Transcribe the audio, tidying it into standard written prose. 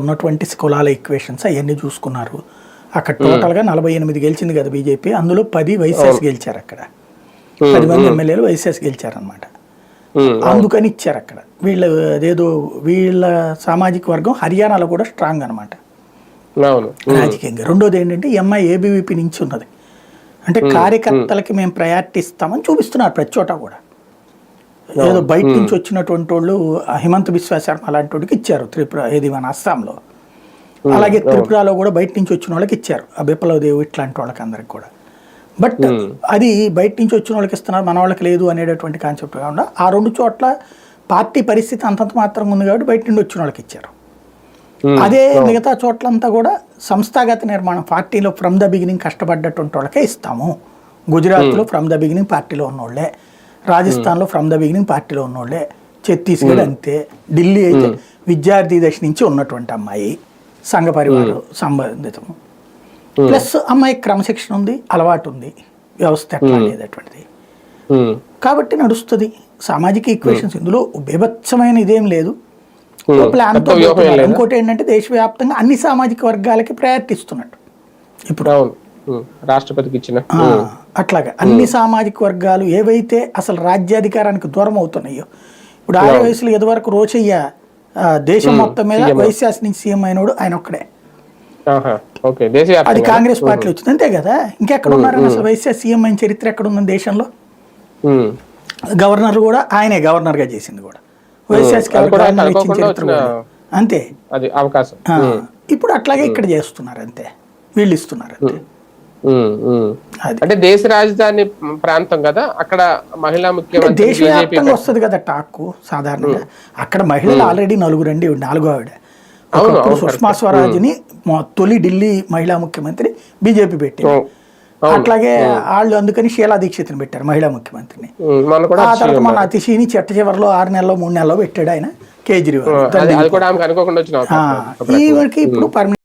ఉన్నటువంటి కులాల ఈక్వేషన్స్ అవన్నీ చూసుకున్నారు. అక్కడ టోటల్గా 48 గెలిచింది కదా బీజేపీ, అందులో 10 వైఎస్ఎస్ గెలిచారు. అక్కడ 10 మంది ఎమ్మెల్యేలు వైఎస్ఎస్ గెలిచారనమాట. అందుకని ఇచ్చారు అక్కడ. వీళ్ళ సామాజిక వర్గం హర్యానాలో కూడా స్ట్రాంగ్ అనమాట రాజకీయంగా. రెండోది ఏంటంటే ఎంఐ ఏబీవీపీ నుంచి ఉన్నది, అంటే కార్యకర్తలకి మేము ప్రయారిటీ ఇస్తామని చూపిస్తున్నారు ప్రతి చోట కూడా. ఏదో బయట నుంచి వచ్చినటువంటి వాళ్ళు హిమంత బిశ్వ శర్మ అలాంటి వాడికి ఇచ్చారు త్రిపుర, ఏది మన అస్సాంలో. అలాగే త్రిపురలో కూడా బయట నుంచి వచ్చిన వాళ్ళకి ఇచ్చారు, ఆ బిప్లవ్ దేవ్ ఇట్లాంటి వాళ్ళకి అందరికి కూడా. బట్ అది బయట నుంచి వచ్చిన వాళ్ళకి ఇస్తున్నారు, మన వాళ్ళకి లేదు అనేటటువంటి కాన్సెప్ట్ కాకుండా ఆ రెండు చోట్ల పార్టీ పరిస్థితి అంతంత మాత్రంగా ఉంది కాబట్టి బయట నుండి వచ్చిన వాళ్ళకి ఇచ్చారు. అదే మిగతా చోట్లంతా కూడా సంస్థాగత నిర్మాణం, పార్టీలో ఫ్రమ్ ద బిగినింగ్ కష్టపడ్డటువంటి వాళ్ళకే ఇస్తాము. గుజరాత్లో ఫ్రమ్ ద బిగినింగ్ పార్టీలో ఉన్నోళ్ళే, రాజస్థాన్లో ఫ్రమ్ ద బిగినింగ్ పార్టీలో ఉన్నోళ్ళే, ఛత్తీస్గఢ్ అంతే, ఢిల్లీ అయితే విద్యార్థి దశ నుంచి ఉన్నటువంటి అమ్మాయి, సంఘ పరివారం సంబంధితము, ప్లస్ అమ్మాయి క్రమశిక్షణ ఉంది, అలవాటు ఉంది, వ్యవస్థ ఎట్లా లేదటువంటిది కాబట్టి నడుస్తుంది. సామాజిక ఈక్వేషన్స్ ఇందులో బీభత్సమైన ఇదేం లేదు, ప్లాన్తో. ఇంకోటి ఏంటంటే దేశవ్యాప్తంగా అన్ని సామాజిక వర్గాలకి ప్రయారిటీ ఇస్తున్నట్టు ఇప్పుడు రాష్ట్రపతికి ఇచ్చిన అట్లాగా అన్ని సామాజిక వర్గాలు ఏవైతే అసలు రాజ్యాధికారానికి దూరం అవుతున్నాయో. ఇప్పుడు 6 వయసులో ఇదివరకు రోచయ్య దేశం మొత్తం మీద వైఎస్ఆర్ నుంచి సీఎం అయినోడు ఆయన ఒక్కడే, అది కాంగ్రెస్ పార్టీలో వచ్చింది అంతే కదా. ఇంకెక్కడ ఉన్నారని అసలు వైఎస్ఆర్ సీఎం అయిన చరిత్ర ఎక్కడ ఉందని దేశంలో? గవర్నర్ కూడా ఆయనే గవర్నర్ గా చేసింది కూడా, వైఎస్ఆర్ గవర్నర్ ఇచ్చిన చరిత్ర కూడా అంతే. ఇప్పుడు అట్లాగే ఇక్కడ చేస్తున్నారు అంతే, వీళ్ళు ఇస్తున్నారు అంతే. అంటే దేశ రాజధాని ప్రాంతం కదా, అక్కడ మహిళా ముఖ్యమంత్రి దేశవ్యాప్తంగా వస్తుంది కదా టాక్ సాధారణంగా. అక్కడ మహిళలు ఆల్రెడీ 4 అండి, 4వ ఆవిడ. సుష్మా స్వరాజ్ని తొలి ఢిల్లీ మహిళా ముఖ్యమంత్రి బీజేపీ పెట్టింది. అట్లాగే వాళ్ళు అందుకని షీలా దీక్షిత్ని పెట్టారు మహిళా ముఖ్యమంత్రిని. ఆ తర్వాత మన అతిశీని చెట్ట చివరిలో 6 నెలలో 3 నెలలో పెట్టాడు ఆయన కేజ్రీవాల్. ఈవిడికి ఇప్పుడు పర్మనెంట్